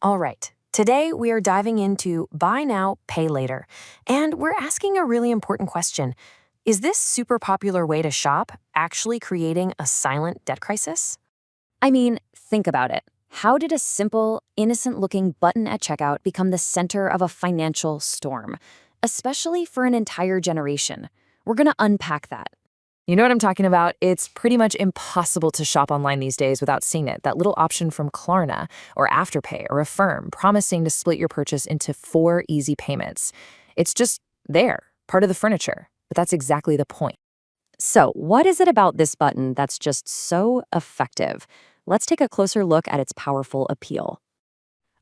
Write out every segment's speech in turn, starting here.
All right. Today, we are diving into buy now, pay later. And we're asking a really important question. Is this super popular way to shop actually creating a silent debt crisis? I mean, think about it. How did a simple, innocent-looking button at checkout become the center of a financial storm, especially for an entire generation? We're going to unpack that. You know what I'm talking about? It's pretty much impossible to shop online these days without seeing it. That little option from Klarna or Afterpay or Affirm promising to split your purchase into 4 easy payments. It's just there, part of the furniture. But that's exactly the point. So, what is it about this button that's just so effective? Let's take a closer look at its powerful appeal.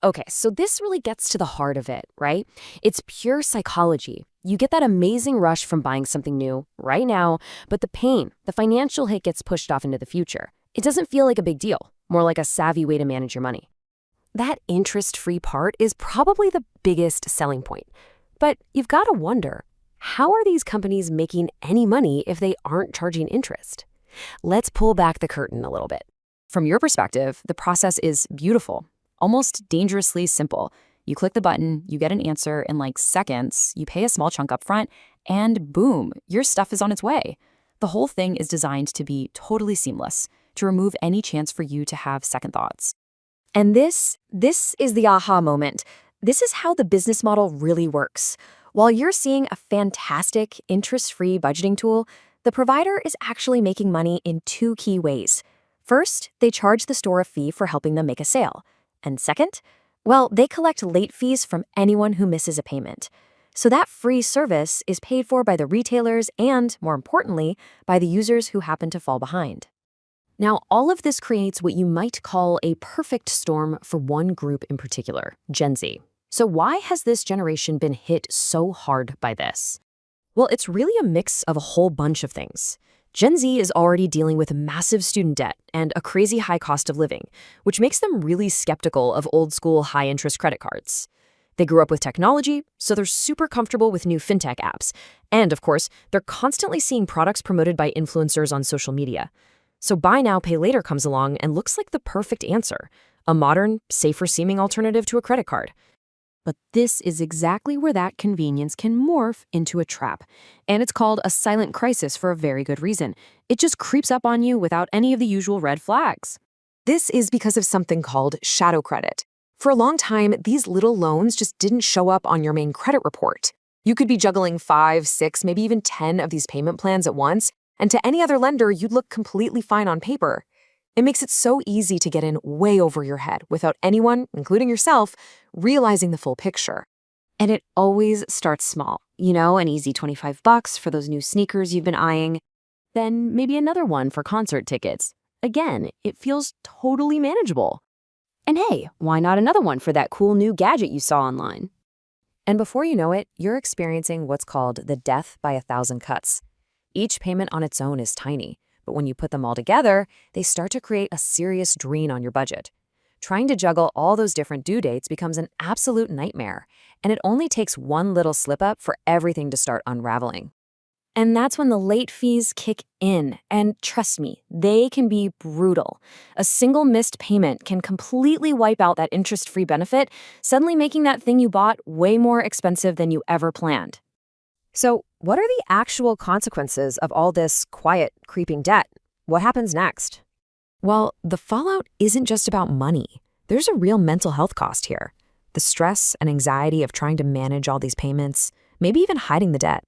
Okay, so this really gets to the heart of it, right? It's pure psychology. You get that amazing rush from buying something new right now, but the pain, the financial hit gets pushed off into the future. It doesn't feel like a big deal, more like a savvy way to manage your money. That interest-free part is probably the biggest selling point. But you've got to wonder, how are these companies making any money if they aren't charging interest? Let's pull back the curtain a little bit. From your perspective, the process is beautiful, almost dangerously simple. You click the button, you get an answer in like seconds, you pay a small chunk up front, and boom, your stuff is on its way. The whole thing is designed to be totally seamless, to remove any chance for you to have second thoughts. And this is the aha moment. This is how the business model really works. While you're seeing a fantastic interest-free budgeting tool, the provider is actually making money in 2 key ways. First, they charge the store a fee for helping them make a sale. And second, well, they collect late fees from anyone who misses a payment. So that free service is paid for by the retailers and, more importantly, by the users who happen to fall behind. Now, all of this creates what you might call a perfect storm for one group in particular, Gen Z. So why has this generation been hit so hard by this? Well, it's really a mix of a whole bunch of things. Gen Z is already dealing with massive student debt and a crazy high cost of living, which makes them really skeptical of old-school high-interest credit cards. They grew up with technology, so they're super comfortable with new fintech apps. And, of course, they're constantly seeing products promoted by influencers on social media. So buy now, pay later comes along and looks like the perfect answer, a modern, safer-seeming alternative to a credit card. But this is exactly where that convenience can morph into a trap. And it's called a silent crisis for a very good reason. It just creeps up on you without any of the usual red flags. This is because of something called shadow credit. For a long time, these little loans just didn't show up on your main credit report. You could be juggling 5, 6, maybe even 10 of these payment plans at once, and to any other lender, you'd look completely fine on paper. It makes it so easy to get in way over your head without anyone, including yourself, realizing the full picture. And it always starts small. You know, an easy $25 for those new sneakers you've been eyeing. Then maybe another one for concert tickets. Again, it feels totally manageable. And hey, why not another one for that cool new gadget you saw online? And before you know it, you're experiencing what's called the death by 1,000 cuts. Each payment on its own is tiny. But when you put them all together, they start to create a serious drain on your budget. Trying to juggle all those different due dates becomes an absolute nightmare, and it only takes one little slip-up for everything to start unraveling. And that's when the late fees kick in, and trust me, they can be brutal. A single missed payment can completely wipe out that interest-free benefit, suddenly making that thing you bought way more expensive than you ever planned. So, what are the actual consequences of all this quiet, creeping debt? What happens next? Well, the fallout isn't just about money. There's a real mental health cost here. The stress and anxiety of trying to manage all these payments, maybe even hiding the debt.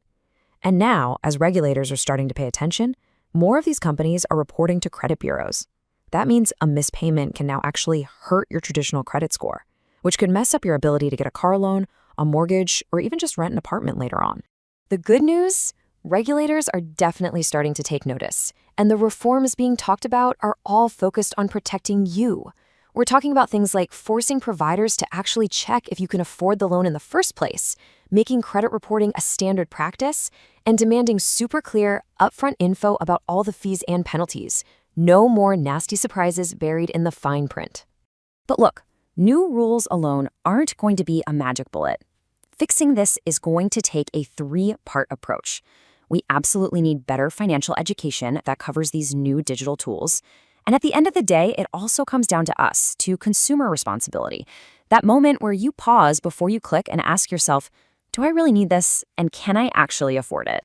And now, as regulators are starting to pay attention, more of these companies are reporting to credit bureaus. That means a missed payment can now actually hurt your traditional credit score, which could mess up your ability to get a car loan, a mortgage, or even just rent an apartment later on. The good news? Regulators are definitely starting to take notice, and the reforms being talked about are all focused on protecting you. We're talking about things like forcing providers to actually check if you can afford the loan in the first place, making credit reporting a standard practice, and demanding super clear, upfront info about all the fees and penalties. No more nasty surprises buried in the fine print. But look, new rules alone aren't going to be a magic bullet. Fixing this is going to take a 3-part approach. We absolutely need better financial education that covers these new digital tools. And at the end of the day, it also comes down to us, to consumer responsibility. That moment where you pause before you click and ask yourself, do I really need this, and can I actually afford it?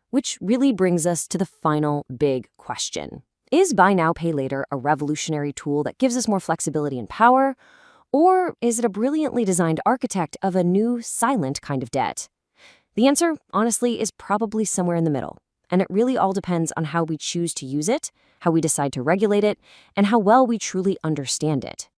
Which really brings us to the final big question. Is buy now, pay later a revolutionary tool that gives us more flexibility and power? Or is it a brilliantly designed architect of a new, silent kind of debt? The answer, honestly, is probably somewhere in the middle. And it really all depends on how we choose to use it, how we decide to regulate it, and how well we truly understand it.